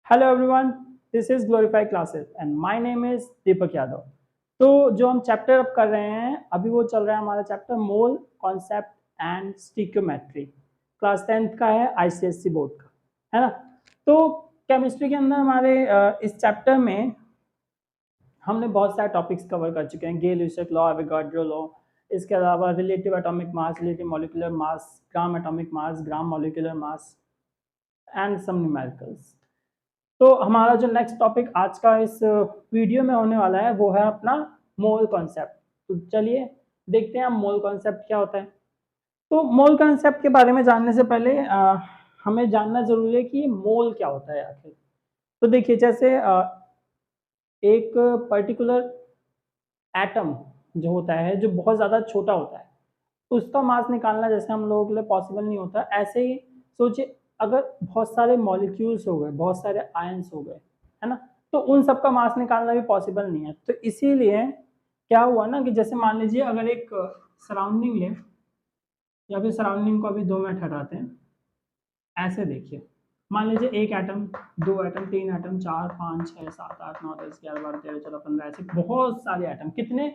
Hello everyone, this is Glorify classes and my name is Deepak Yadav. तो जो हम chapter अब कर रहे हैं अभी वो चल रहा है हमारा chapter mole concept and stoichiometry. Class 10th का है, आईसीएससी बोर्ड का, है ना। तो केमिस्ट्री के अंदर हमारे इस चैप्टर में हमने बहुत सारे टॉपिक्स कवर कर चुके हैं। गेल-ल्यूसेक लॉ, एवोगाड्रो लॉ, इसके अलावा relative atomic mass, relative molecular mass, gram atomic mass, gram molecular mass and some numericals. तो हमारा जो नेक्स्ट टॉपिक आज का इस वीडियो में होने वाला है वो है अपना मोल कॉन्सेप्ट। तो चलिए देखते हैं मोल कॉन्सेप्ट क्या होता है। तो मोल कॉन्सेप्ट के बारे में जानने से पहले हमें जानना जरूरी है कि मोल क्या होता है आखिर। तो देखिए, जैसे एक पर्टिकुलर एटम जो होता है जो बहुत ज़्यादा छोटा होता है, उसका मास निकालना जैसे हम लोगों के लिए पॉसिबल नहीं होता, ऐसे ही सोचिए अगर बहुत सारे मॉलिक्यूल्स हो गए, बहुत सारे आयंस हो गए, है ना, तो उन सबका मास निकालना भी पॉसिबल नहीं है। तो इसीलिए क्या हुआ ना कि जैसे मान लीजिए अगर एक सराउंडिंग ले, या फिर सराउंडिंग को अभी 2 मिनट हटाते हैं, ऐसे देखिए, मान लीजिए एक एटम, 2 एटम, 3 एटम, 4, 5, 6, 7, 8, 9, 10, 11, 12, 13, 14, 15, ऐसे बहुत सारे एटम, कितने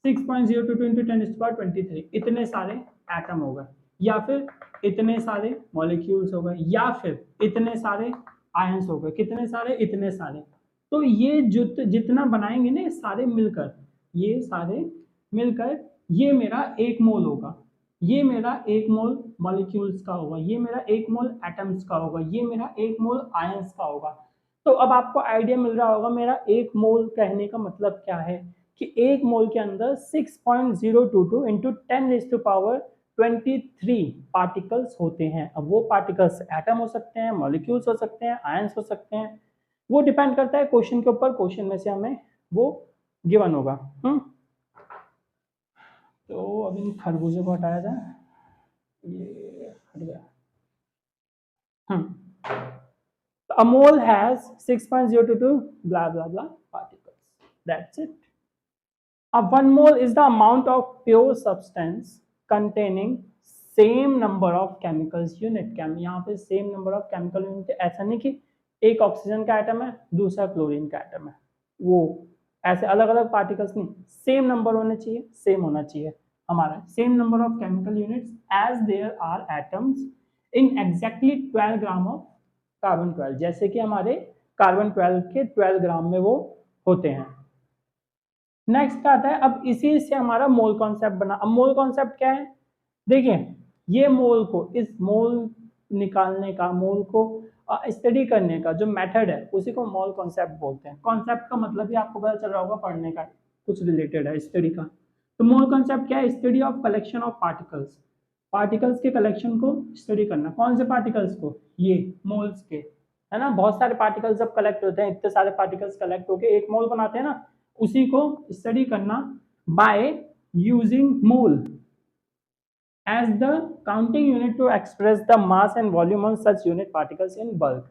6.022 × 10⁻23, इतने सारे एटम हो गए, या फिर इतने सारे मॉलिक्यूल्स हो गए, या फिर इतने सारे आयंस हो गए, कितने सारे, इतने सारे। तो ये जितना बनाएंगे ना सारे मिलकर, ये सारे मिलकर ये मेरा एक मोल होगा, ये मेरा एक मोल मॉलिक्यूल्स का होगा, ये मेरा एक मोल एटम्स का होगा, ये मेरा एक मोल आयंस का होगा। तो अब आपको आइडिया मिल रहा होगा मेरा एक मोल कहने का मतलब क्या है, कि एक मोल के अंदर 6.022 इंटू 10⁻23 पार्टिकल्स होते हैं। अब वो पार्टिकल्स एटम हो सकते हैं, मॉलिक्यूल्स हो सकते हैं, आयंस हो सकते हैं, वो डिपेंड करता है क्वेश्चन के ऊपर, क्वेश्चन में से हमें वो गिवन होगा। तो अभी इन खरबूजे को हटाया जाए, ये हट गया। A mole has 6.022 blah blah blah particles. That's it. A 1 mole is the amount of pure substance containing same number of chemicals unit. यहाँ पे same number of chemical unit, ऐसा नहीं कि एक ऑक्सीजन का एटम है दूसरा क्लोरीन का एटम है, वो ऐसे अलग अलग पार्टिकल्स नहीं, सेम नंबर होने चाहिए, सेम होना चाहिए हमारा, same number of chemical units as there are atoms in exactly 12 gram of carbon 12, जैसे कि हमारे कार्बन 12 के 12 ग्राम में वो होते हैं। नेक्स्ट आता है, अब इसी से हमारा मोल कॉन्सेप्ट बना। अब मोल कॉन्सेप्ट क्या है, देखिए ये मोल को, इस मोल निकालने का, मोल को स्टडी करने का जो मेथड है उसी को मोल कॉन्सेप्ट बोलते हैं। कॉन्सेप्ट का मतलब भी आपको पता चल रहा होगा, पढ़ने का कुछ रिलेटेड है स्टडी का। तो मोल कॉन्सेप्ट क्या है, study of collection of particles, particles के कलेक्शन को स्टडी करना। कौन से पार्टिकल्स को, ये मोल्स के, है ना। बहुत सारे पार्टिकल्स जब कलेक्ट होते हैं, इतने सारे पार्टिकल्स कलेक्ट होकर एक मोल बनाते हैं ना, उसी को स्टडी करना by using mole as the counting unit to express the mass and volume on such unit particles in bulk।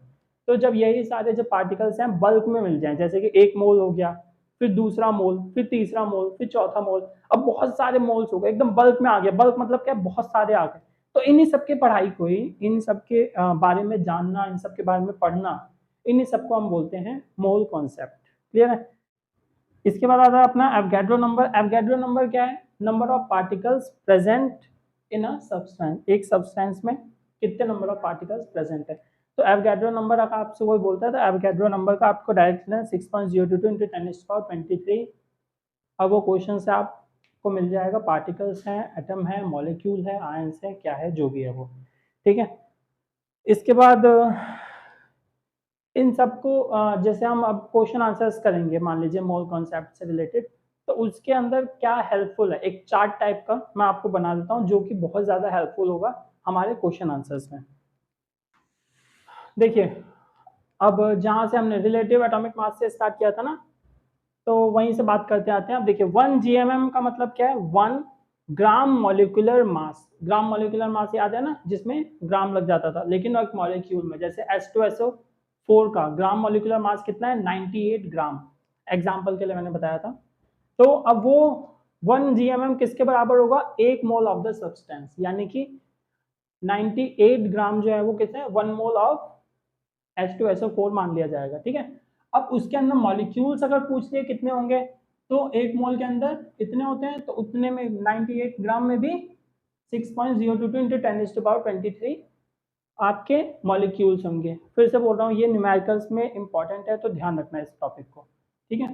तो जब यही सारे जो पार्टिकल्स हैं बल्क में मिल जाएं, जैसे कि एक मोल हो गया, फिर दूसरा मोल, फिर तीसरा मोल, फिर चौथा मोल, अब बहुत सारे मोल्स हो गए, एकदम बल्क में आ गया। बल्क मतलब क्या, बहुत सारे आ गए। तो इन्हीं सबके पढ़ाई को ही, इन सबके बारे में जानना, इन सबके बारे में पढ़ना, इन्हीं सबको हम बोलते हैं मोल कॉन्सेप्ट। क्लियर है। इसके बाद आता है अपना एवोगाड्रो नंबर। एवोगाड्रो नंबर क्या है, number of particles present in a substance, एक सब्सटेंस में कितने नंबर ऑफ पार्टिकल्स प्रेजेंट है। तो एवोगाड्रो नंबर अगर आपसे कोई बोलता है तो एवोगाड्रो नंबर का आपको डायरेक्ट 6.022 इंटू 10⁻23। अब वो क्वेश्चन से आपको मिल जाएगा, पार्टिकल्स हैं, एटम है, मॉलिक्यूल है, आयंस है, क्या है, जो भी है वो, ठीक है। इसके बाद इन सबको जैसे हम अब क्वेश्चन आंसर्स करेंगे, मान लीजिए मोल कॉन्सेप्ट से रिलेटेड, तो उसके अंदर क्या हेल्पफुल है, एक चार्ट टाइप का मैं आपको बना देता हूं जो कि बहुत ज्यादा हेल्पफुल होगा हमारे क्वेश्चन आंसर्स में। देखिए, अब जहां से हमने रिलेटिव एटॉमिक मास से स्टार्ट किया था ना, तो वहीं से बात करते आते हैं। अब देखिए 1 GMM का मतलब क्या है, 1 ग्राम मॉलिक्यूलर मास। ग्राम मॉलिक्यूलर मास याद है ना, जिसमें ग्राम लग जाता था, लेकिन एक मॉलिक्यूल में, जैसे H2SO4 का ग्राम मॉलिक्यूलर मास कितना है, 98 ग्राम, एग्जाम्पल के लिए मैंने बताया था। तो अब वो 1 GMM किसके बराबर होगा, एक मोल ऑफ द सब्सटेंस, यानी कि 98 ग्राम जो है वो कितने, 1 मोल ऑफ H2SO4 मान लिया जाएगा, ठीक है। अब उसके अंदर मॉलिक्यूल्स अगर पूछ लिए कितने होंगे, तो एक मोल के अंदर इतने होते हैं, तो उतने में 98 ग्राम में भी 6.022 इंटू 10⁻23 आपके मॉलिक्यूल्स होंगे। फिर से बोल रहा हूँ, ये न्यूमेरिकल्स में इंपॉर्टेंट है, तो ध्यान रखना इस टॉपिक को, ठीक है।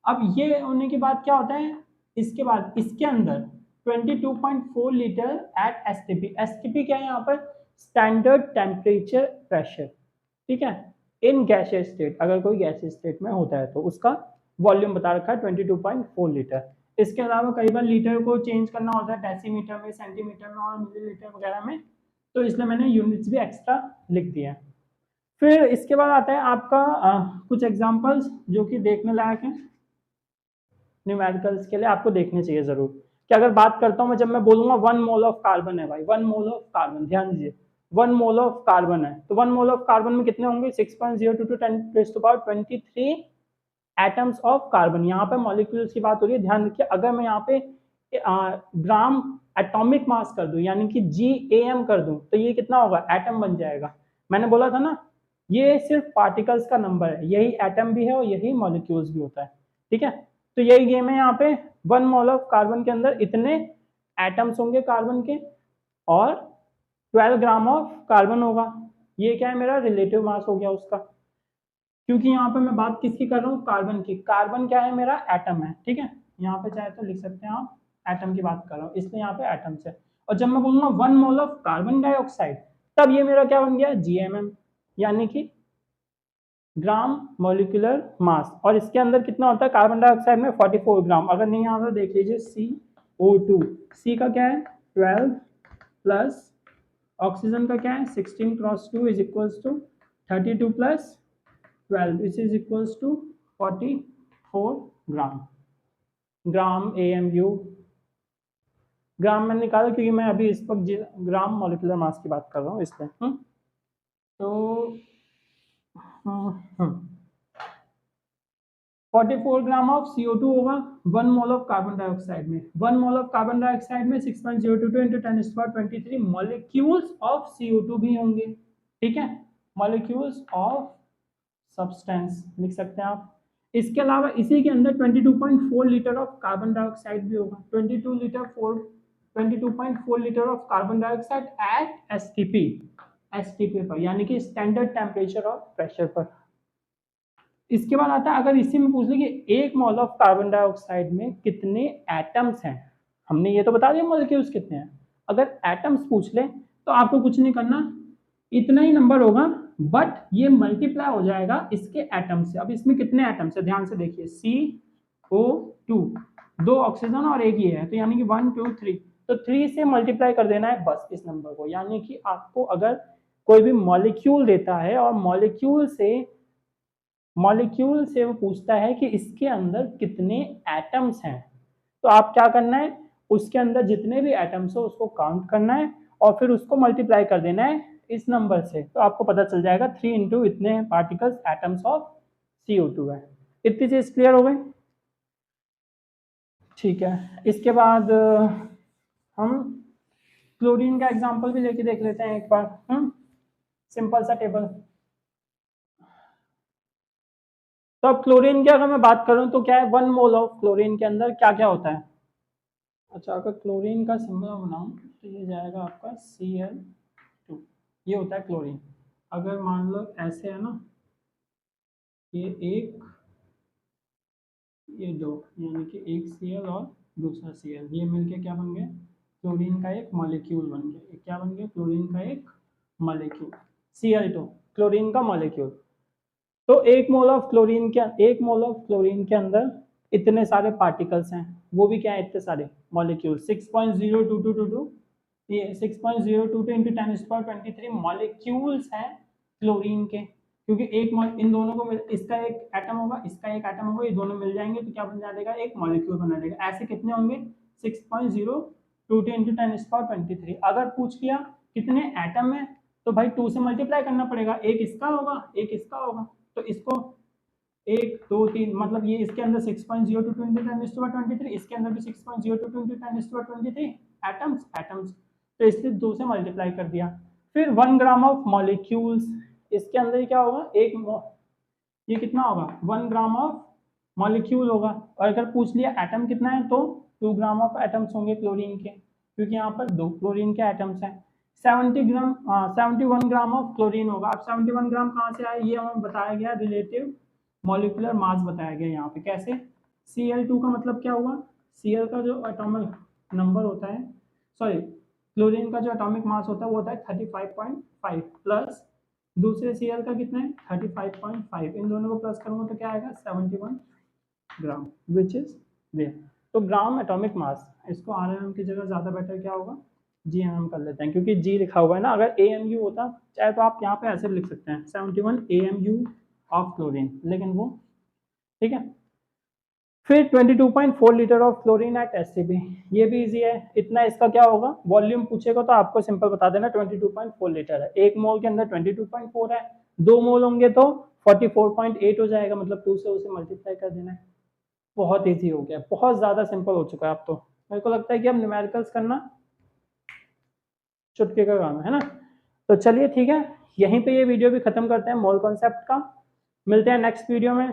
अब ये होने के बाद क्या होता है, इसके बाद इसके अंदर 22.4 लीटर एट एसटीपी। एसटीपी क्या है यहाँ पर, स्टैंडर्ड टेम्परेचर प्रेशर, ठीक है, इन गैसियस स्टेट। अगर कोई गैसियस स्टेट में होता है तो उसका वॉल्यूम बता रखा है 22.4 लीटर। इसके अलावा कई बार लीटर को चेंज करना होता है डेसीमीटर में, सेंटीमीटर में और मिलीलीटर वगैरह में, तो इसलिए मैंने यूनिट्स भी एक्स्ट्रा लिख दिया है। फिर इसके बाद आता है आपका कुछ एग्जांपल्स जो कि देखने लायक है न्यूमेरिकल्स के लिए, आपको देखने चाहिए जरूर। कि अगर बात करता हूँ मैं, जब मैं बोलूंगा 1 मोल ऑफ कार्बन है भाई, 1 मोल ऑफ कार्बन, ध्यान दीजिए 1 मोल ऑफ कार्बन है, तो 1 मोल ऑफ कार्बन में कितने होंगे, 6.022 10⁻23 एटम्स ऑफ कार्बन। यहाँ पे मॉलिक्यूल्स की बात हो रही है, ध्यान रखिए। अगर मैं यहाँ पे ग्राम एटॉमिक मास कर दूं, यानी कि GAM कर दूं, तो ये कितना होगा, एटम बन जाएगा। मैंने बोला था ना, ये सिर्फ पार्टिकल्स का नंबर है, यही एटम भी है और यही मॉलिक्यूल्स भी होता है, ठीक है। तो यही गेम है यहाँ पे, 1 मोल ऑफ कार्बन के अंदर इतने एटम्स होंगे कार्बन के, और 12 ग्राम ऑफ कार्बन होगा। ये क्या है, मेरा रिलेटिव मास हो गया उसका, क्योंकि यहाँ पे मैं बात किसकी कर रहा हूँ, कार्बन की। कार्बन क्या है, मेरा एटम है, ठीक है। यहाँ पे चाहे तो लिख सकते हैं आप, एटम की बात कर रहा हूँ, इसलिए यहाँ पे एटम्स है। और जब मैं बोलूंगा 1 मोल ऑफ कार्बन डाइऑक्साइड, तब ये मेरा क्या बन गया, GMM, यानी कि ग्राम मॉलिक्यूलर मास। और इसके अंदर कितना होता है कार्बन डाइऑक्साइड में, 44 ग्राम। अगर नहीं आता देख लीजिए, CO2, सी का क्या है 12 प्लस ऑक्सीजन का क्या है 16 cross 2 is equals to 32 plus 12 is equals to 44 gram. Gram AMU, gram मैंने निकाला क्योंकि मैं अभी इस वक्त ग्राम मॉलिक्यूलर मास की बात कर रहा हूँ, इसलिए तो 44 ग्राम ऑफ CO2 होगा 1 मोल ऑफ कार्बन डाइऑक्साइड में। 1 मोल ऑफ कार्बन डाइऑक्साइड में 6.022 इंटू 10⁻23 मॉलिक्यूल्स ऑफ CO2 भी होंगे, ठीक है, मॉलिक्यूल्स ऑफ सब्सटेंस लिख सकते हैं आप। इसके अलावा इसी के अंदर 22.4 लीटर ऑफ कार्बन डाइऑक्साइड भी होगा, 22.4 litre of carbon dioxide eight STP पर, यानी कि स्टैंडर्ड टेम्परेचर और प्रेशर पर। इसके बाद आता है, अगर इसी में पूछ ले कि 1 मोल ऑफ कार्बन डाइऑक्साइड में कितने एटम्स हैं, हमने ये तो बता दिया मॉलिक्यूल्स कितने हैं। अगर एटम्स पूछ ले तो आपको कुछ नहीं करना, इतना ही नंबर होगा, बट ये मल्टीप्लाई हो जाएगा इसके एटम से। अब इसमें कितने एटम्स है, ध्यान से देखिए, CO2, 2 ऑक्सीजन और एक ये है, तो यानी कि 1 2 3, तो 3 से मल्टीप्लाई कर देना है बस इस नंबर को। यानी कि आपको अगर कोई भी मॉलिक्यूल देता है और मॉलिक्यूल से वो पूछता है कि इसके अंदर कितने एटम्स हैं, तो आप क्या करना है, उसके अंदर जितने भी एटम्स हो उसको काउंट करना है और फिर उसको मल्टीप्लाई कर देना है इस नंबर से, तो आपको पता चल जाएगा 3 इंटू इतने पार्टिकल्स एटम्स ऑफ CO2 है। इतनी चीज क्लियर हो गई, ठीक है। इसके बाद हम क्लोरीन का एग्जांपल भी लेके देख लेते हैं एक बार। सिंपल सा टेबल। तो अब क्लोरीन की अगर मैं बात करूं तो क्या है, 1 मोल ऑफ क्लोरीन के अंदर क्या क्या होता है। अच्छा, अगर क्लोरीन का सिंबल बनाऊं तो ये जाएगा आपका Cl2, ये होता है क्लोरीन। अगर मान लो ऐसे है ना, ये एक ये दो, यानी कि एक Cl और दूसरा Cl, ये मिलके क्या बन गए, क्लोरीन का एक मॉलिक्यूल बन गया। क्या बन गया, क्लोरीन का एक मॉलिक्यूल, Cl2 क्लोरीन का मॉलिक्यूल। तो एक मोल ऑफ क्लोरीन के अंदर इतने सारे पार्टिकल्स हैं, वो भी क्या है, इतने सारे मॉलिक्यूल, 6.02222, ये 6.022 इंटू 10⁻23 मॉलिक्यूल्स हैं क्लोरीन के। क्योंकि एक इन दोनों को इसका एक एटम होगा, इसका एक एटम होगा, ये दोनों मिल जाएंगे तो क्या बन जाएगा, एक मॉलिक्यूल बना देगा। ऐसे कितने होंगे, 6.022 इंटू 10⁻23। अगर पूछ लिया कितने एटम है, तो भाई 2 से मल्टीप्लाई करना पड़ेगा, एक इसका होगा एक इसका होगा, तो इसको 1 2 3, मतलब ये इसके अंदर 6.022 इंटू 10⁻23, इसके अंदर भी 6.022 इंटू 10⁻23 एटम्स, तो इसलिए 2 से मल्टीप्लाई कर दिया। फिर 1 ग्राम ऑफ मॉलिक्यूल्स इसके अंदर ही क्या होगा, ये कितना होगा 1 ग्राम ऑफ मॉलिक्यूल होगा। और अगर पूछ लिया एटम कितना है तो 2 ग्राम ऑफ एटम्स होंगे क्लोरीन के, क्योंकि यहाँ पर 2 क्लोरीन के एटम्स हैं। 71 ग्राम ऑफ क्लोरीन होगा। अब 71 ग्राम कहाँ से आया, ये हमें बताया गया रिलेटिव मॉलिक्यूलर मास बताया गया यहाँ पे। कैसे, Cl2 का मतलब क्या हुआ, Cl का जो एटॉमिक नंबर होता है, सॉरी क्लोरीन का जो एटॉमिक मास होता है वो होता है 35.5 प्लस दूसरे Cl का कितना है 35.5, इन दोनों को प्लस करूंगा तो क्या आएगा 71 ग्राम, विच इज देयर। तो ग्राम एटॉमिक मास, इसको आरएमएम की जगह ज्यादा बेटर क्या होगा जीएमएम कर लेते हैं, क्योंकि जी लिखा हुआ है ना। अगर एएमयू होता चाहे तो आप यहाँ पे ऐसे लिख सकते हैं 71 एएमयू ऑफ क्लोरीन, लेकिन वो ठीक है। फिर 22.4 litre of chlorine at SCB, ये भी इजी है। इतना इसका क्या होगा, वॉल्यूम पूछेगा तो आपको सिंपल बता देना 22.4 लीटर है। एक मोल के अंदर 22.4 है, 2 मोल होंगे तो 44.8 हो जाएगा, मतलब 2 से उसे मल्टीप्लाई कर देना है। बहुत इजी हो गया, बहुत ज्यादा सिंपल हो चुका है अब तो। मेरे को लगता है कि अब न्यूमेरिकल्स करना चुटकी का काम है ना। तो चलिए ठीक है, यहीं पे ये वीडियो भी खत्म करते हैं मोल कॉन्सेप्ट का। मिलते हैं नेक्स्ट वीडियो में।